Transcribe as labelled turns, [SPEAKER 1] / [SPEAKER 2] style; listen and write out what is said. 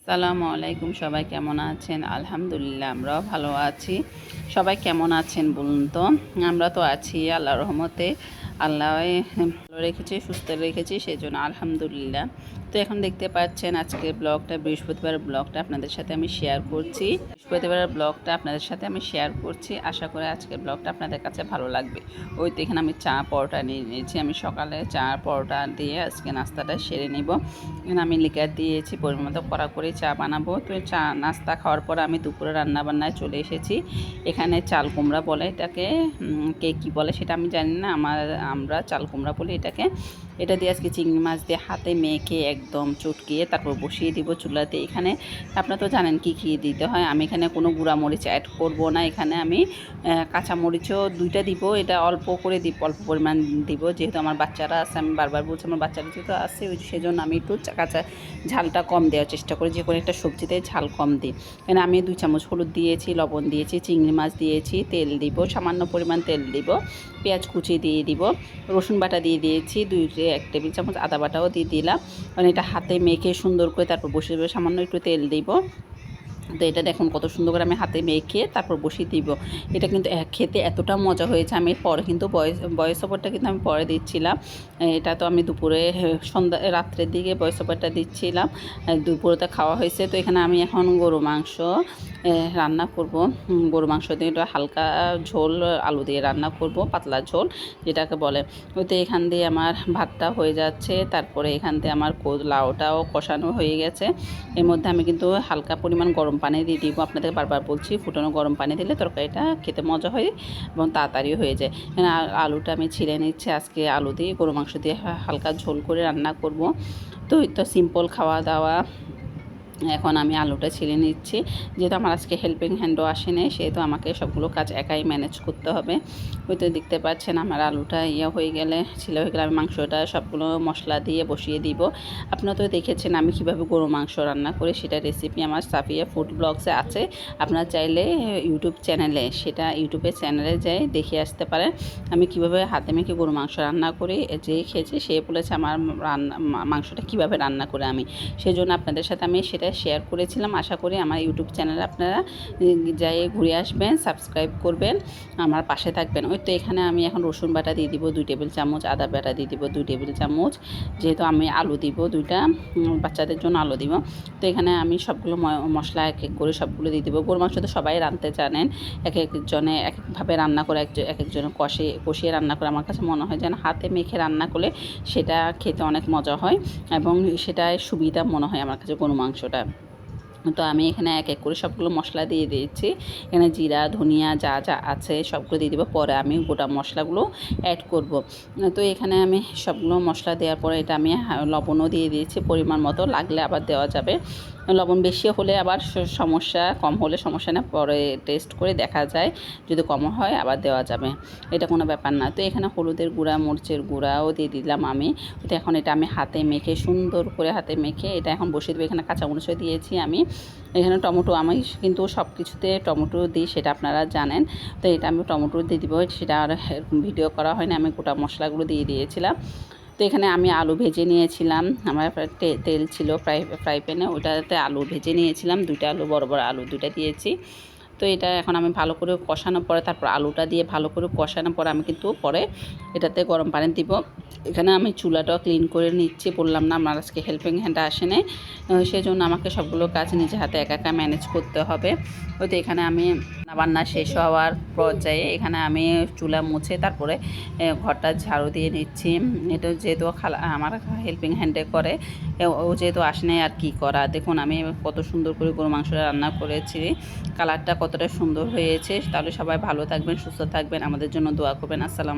[SPEAKER 1] আসসালামু আলাইকুম। সবাই কেমন আছেন? আলহামদুলিল্লাহ আমরাও ভালো আছি। সবাই কেমন আছেন বলুন তো? আমরা তো আছি আল্লাহর রহমতে। আল্লাহ ভালো রেখেছে, সুস্থ রেখেছে, সেজন্য আলহামদুলিল্লাহ। তো এখন দেখতে পাচ্ছেন আজকের ব্লগটা, বৃহস্পতিবারের ব্লগটা আপনাদের সাথে আমি শেয়ার করছি। বৃহস্পতিবারের ব্লগটা আপনাদের সাথে আমি শেয়ার করছি। আশা করি আজকের ব্লগটা আপনাদের কাছে ভালো লাগবে। ওই তো এখানে আমি চা পরোটা নিয়ে নিয়েছি। আমি সকালে চা পরোটা দিয়ে আজকে নাস্তাটা সেরে নিব। এখানে আমি লিকার দিয়েছি পরিমাণ মতো, কড়া করে চা বানাবো। তো চা নাস্তা খাওয়ার পর আমি দুপুরে রান্নাবান্নায় চলে এসেছি। এখানে চাল কুমড়া বলে এটাকে, কে কী বলে সেটা আমি জানি না, আমরা চাল কুমড়া বলি এটাকে। এটা দিয়ে আজকে চিংড়ি মাছ দিয়ে হাতে মেখে একদম চটকিয়ে তারপর বসিয়ে দিব চুলাতে। এখানে আপনারা তো জানেন কী কী দিতে হয়। আমি এখানে কোনো গুঁড়া মরিচ অ্যাড করব না। এখানে আমি কাঁচা মরিচও 2টা দিব। এটা অল্প করে দিব, অল্প পরিমাণ দিব, যেহেতু আমার বাচ্চারা আছে। আমি বারবার বলছি আমার বাচ্চারা যেহেতু আছে, সেজন্য আমি একটু কাঁচা ঝালটা কম দেওয়ার চেষ্টা করি, যে কোনো একটা সবজিতে ঝাল কম দিই। এখানে আমি 2 চামচ হলুদ দিয়েছি, লবণ দিয়েছি, চিংড়ি মাছ দিয়েছি, তেল দিব, সামান্য পরিমাণ তেল দিব, পেঁয়াজ কুচি দিয়ে দিব, রসুন বাটা দিয়ে দিয়েছি, 1 টেবিল চামচ আদা বাটাও দিয়ে দিলাম। কারণ এটা হাতে মেখে সুন্দর করে তারপর বসে দেবো। সামান্য একটু তেল দিব। তো এটা দেখুন কত সুন্দর করে আমি হাতে মেখে তারপর বসিয়ে দিব। এটা কিন্তু খেতে এতটা মজা হয়েছে। আমি পরে কিন্তু ভয়েস ওভারটা কিন্তু আমি পরে দিচ্ছিলাম। এটা তো আমি দুপুরে রাত্রের দিকে ভয়েস ওভারটা দিচ্ছিলাম। দুপুরেতে খাওয়া হয়েছে। তো এখানে আমি এখন গরু মাংস রান্না করব। গরু মাংস দিয়ে একটু হালকা ঝোল আলু দিয়ে রান্না করব, পাতলা ঝোল যেটাকে বলে। ওইতে এখান দিয়ে আমার ভাতটা হয়ে যাচ্ছে। তারপরে এখান দিয়ে আমার লাউটাও কষানো হয়ে গেছে। এর মধ্যে আমি কিন্তু হালকা পরিমাণ গরম পানি দিয়ে দিব। আপনাদের বারবার বলছি, ফুটানো গরম পানি দিলে তরকারিটা খেতে মজা হয় এবং তাড়াতাড়ি হয়ে যায়। এখানে আলুটা আমি ছিঁড়ে নিচ্ছি। আজকে আলু দিয়ে গরু মাংস দিয়ে হালকা ঝোল করে রান্না করব। তো সিম্পল খাওয়া দাওয়া। এখন আমি আলুটা ছিলে নিচ্ছি। যেহেতু আমার আজকে হেল্পিং হ্যান্ডও আসেনি, সেহেতু আমাকে সবগুলো কাজ একাই ম্যানেজ করতে হবে। হয়তো দেখতে পাচ্ছেন আমার আলুটা হয়ে গেলে, ছিলে হয়ে গেলে আমি মাংসটা সবগুলো মশলা দিয়ে বসিয়ে দিব। আপনারা তো দেখেছেন আমি কীভাবে গরু মাংস রান্না করি, সেটা রেসিপি আমার সাফিয়া ফুড ব্লগসে আছে। আপনারা চাইলে ইউটিউবের চ্যানেলে যাই দেখে আসতে পারেন আমি কীভাবে হাতে মেখে গরু মাংস রান্না করি। যে খেয়েছে সে বলেছে আমার মাংসটা কীভাবে রান্না করে আমি, সেই জন্য আপনাদের সাথে আমি সেটা শেয়ার করেছিলাম। আশা করি আমার ইউটিউব চ্যানেলে আপনারা যাই ঘুরে আসবেন, সাবস্ক্রাইব করবেন, আমার পাশে থাকবেন। ওই তো এখানে আমি এখন রসুন বাটা দিয়ে দিব 2 টেবিল চামচ, আদা বাটা দিয়ে দিব 2 টেবিল চামচ, যেহেতু আমি আলু দিব 2টা, বাচ্চাদের জন্য আলু দিব। তো এখানে আমি সবগুলো মশলা এক এক করে সবগুলো দিয়ে দিব। গরু মাংস তো সবাই রাঁধতে জানেন, এক একজনে এক একভাবে রান্না করে, এক একজনে কষিয়ে রান্না করে। আমার কাছে মনে হয় যেন হাতে মেখে রান্না করলে সেটা খেতে অনেক মজা হয় এবং সেটাই সুবিধা মনে হয় আমার কাছে গরু মাংসটা। তো আমি এখানে এক এক করে সবগুলো মশলা দিয়ে দিয়েছি। এখানে জিরা ধনিয়া যা যা আছে সবগুলো দিয়ে দেবো, পরে আমি গোটা মশলাগুলো অ্যাড করব। তো এখানে আমি সবগুলো মশলা দেওয়ার পরে এটা আমি লবণও দিয়ে দিয়েছি পরিমাণ মতো, লাগলে আবার দেওয়া যাবে। লবণ বেশি হলে আবার সমস্যা, কম হলে সমস্যা না, পরে টেস্ট করে দেখা যায়, যদি কম হয় আবার দেওয়া যাবে, এটা কোনো ব্যাপার না। তো এখানে হলুদের গুঁড়া, মরিচের গুঁড়াও দিয়ে দিলাম আমি। তো এখন এটা আমি হাতে মেখে সুন্দর করে হাতে মেখে এটা এখন বসিয়ে দেবো। এখানে কাঁচামরিচও দিয়েছি আমি। এখানে টমেটো, আমি কিন্তু সব কিছুতে টমেটো দিই, সেটা আপনারা জানেন। তো এটা আমি টমেটো দিয়ে দিব, সেটা আর ভিডিও করা হয়নি, আমি গোটা মশলাগুলো দিয়ে দিয়েছিলাম। তো এখানে আমি আলু ভেজে নিয়েছিলাম, আমার তেল ছিল ফ্রাই প্যানে, ওটাতে আলু ভেজে নিয়েছিলাম। 2টা আলু, বড় বড় আলু 2টা দিয়েছি। তো এটা এখন আমি ভালো করে কষানোর পরে, তারপর আলুটা দিয়ে ভালো করে কষানোর পরে আমি কিন্তু পরে এটাতে গরম পানি দিব। এখানে আমি চুলাটাও ক্লিন করে নিচ্ছি, বললাম না আমার আজকে হেল্পিং হ্যান্ড আসেনি, সেই জন্য আমাকে সবগুলো কাজ নিজে হাতে একা একা ম্যানেজ করতে হবে। হয়তো এখানে আমি রান্না বান্না শেষ হওয়ার পর্যায়ে এখানে আমি চুলা মুছে তারপরে ঘরটা ঝাড়ু দিয়ে নিচ্ছি। এটা যেহেতু আমার হেল্পিং হ্যান্ডে করে, ও যেহেতু আসেনি আর কি করা। দেখুন আমি কত সুন্দর করে গরু মাংসটা রান্না করেছি, কালারটা কতটা সুন্দর হয়েছে। তাহলে সবাই ভালো থাকবেন, সুস্থ থাকবেন, আমাদের জন্য দোয়া করবেন। আসসালাম।